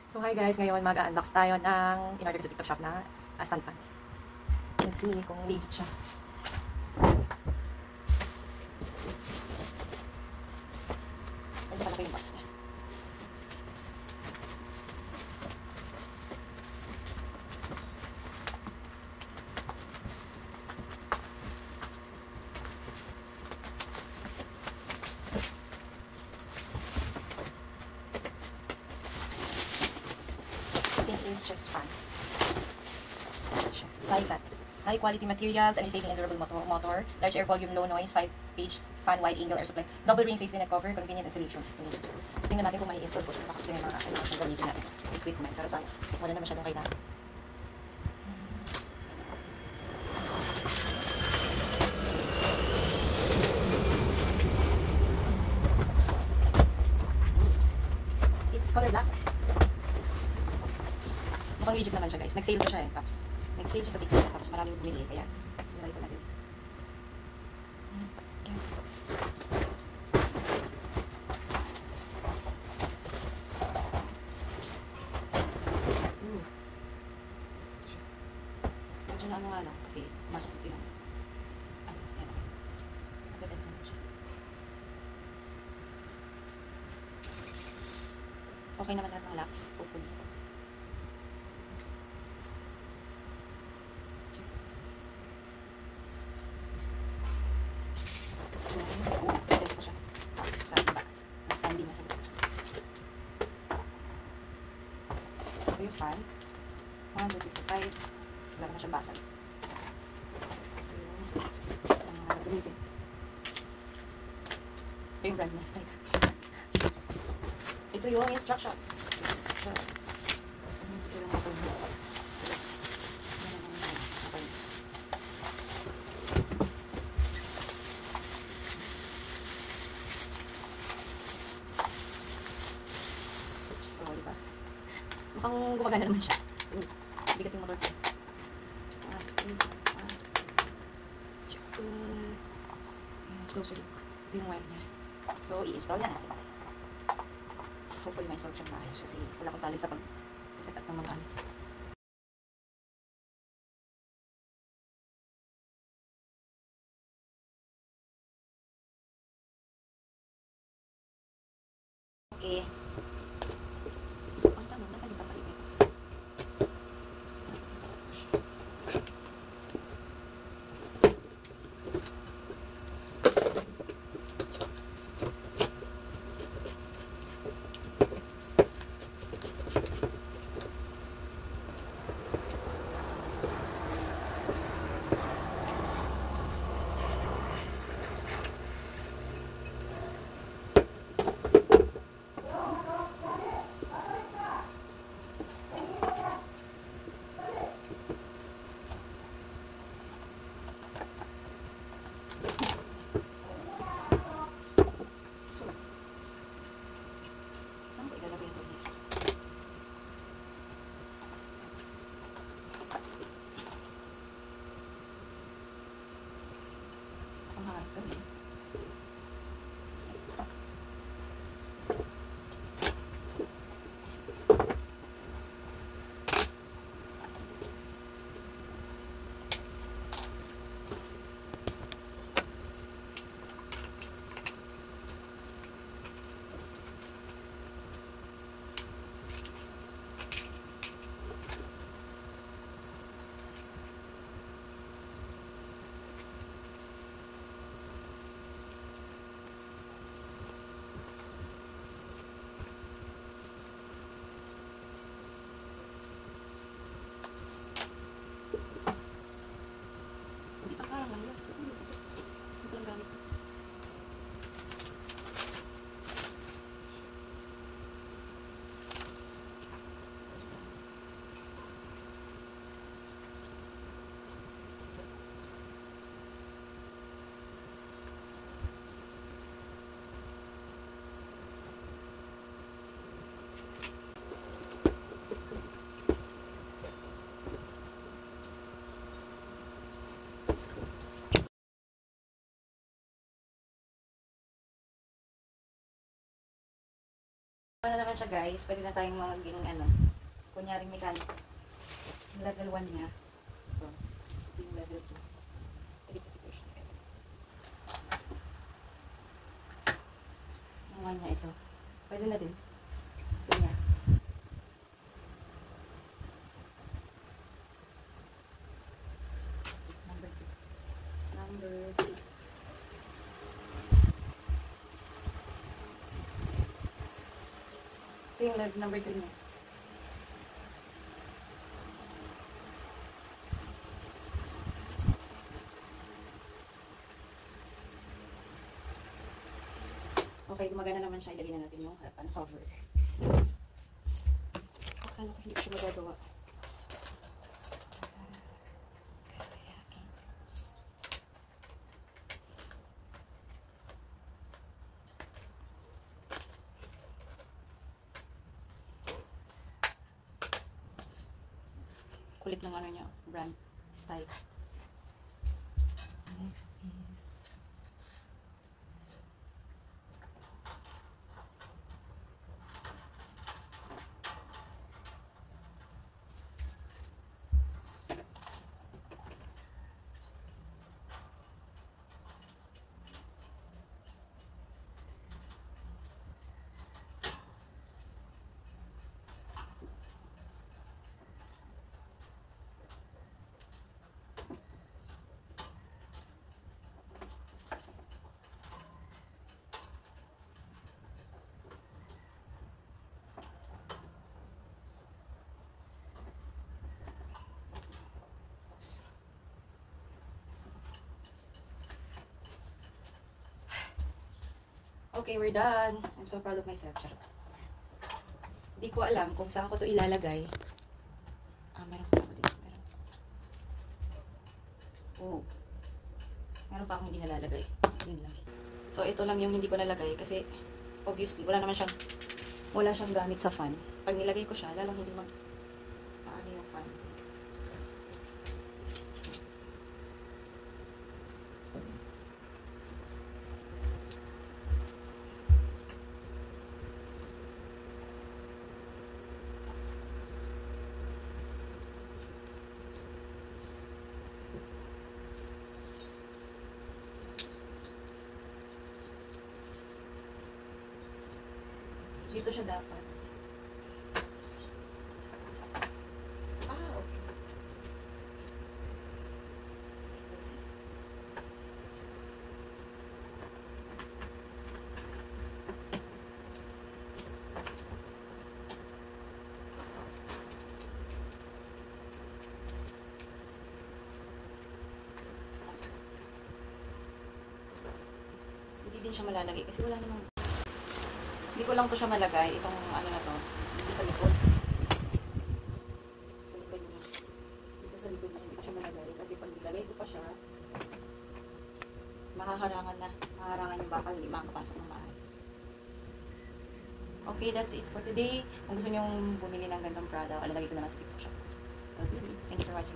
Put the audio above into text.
So hi guys, ngayon mag-unbox tayo ng in-order sa TikTok shop na stand fan. Let's see kung legit siya. Ano palaki yung box niya. Inches fan. Cycat. High quality materials and saving and durable motor. Large air volume, low noise, 5-page fan, wide angle air supply. Double ring safety net cover, convenient installation system. So, tingnan natin kung may install po siya. Baka kasi may mga kailangan siyang gamitin natin. Equipment. Pero sana, wala na masyadong kailangan. It's color black. Mukhang legit naman siya guys. Nag-sale to siya eh. Tapos, nag-sale siya sa TikTok. Tapos maraming bumili. Kaya, nilagay ko na din. Medyo na ano nga lang. Kasi, masok ito yung yan. Agad-agad naman siya. Okay naman lahat ng locks. Hopefully. Ito yung fan. 155. Wala na siyang basag. Ito yung gamitin. Ito yung brand niya. Ito yung instructions. Ito yung mukhang gumagana naman siya. Bigat yung motor ko. Closer. Ito yung wire niya. So, i-install na natin. Hopefully may install siyang maayos kasi wala akong talent sa pag-set up ng mga ano. Okay. So, ang tanong, nasa yung papalipit? naman siya guys, pwede na tayong maging ano, kunyaring mechanic. Level 1 niya. So, ito yung level 2. Pwede kasi ko siya. Yung 1 niya ito. Pwede na din. Ito niya. Number 2. Number 3. Ito yung level number 3 niya. Okay, gumagana naman siya. Ilagay na natin yung harapan cover. Akala ko hindi ko siya magagawa. Kulit ng ano niya, brand style. Next is okay, we're done. I'm so proud of myself. Hindi ko alam kung saan ko to ilalagay. Meron pa ako dito. Meron. Oh. Meron pa akong hindi nalalagay. Yun lang. So, ito lang yung hindi ko nalagay kasi obviously, wala siyang gamit sa fan. Pag nilagay ko siya, lalong hindi paano yung fan. Dito siya dapat. Okay. Let's see. Hindi din siya malalagay kasi wala namang. Hindi ko lang to siya malagay, itong ano na to, dito sa likod. Sa likod niya. Dito sa likod niya, hindi ko siya malagay. Kasi pag nilagay ko pa siya, mahaharangan yung bakal, hindi makakapasok ng maayos. Okay, that's it for today. Kung gusto nyo bumili ng gandang product, alalagay ko na lang sa TikTok shop. Okay, thank you for watching.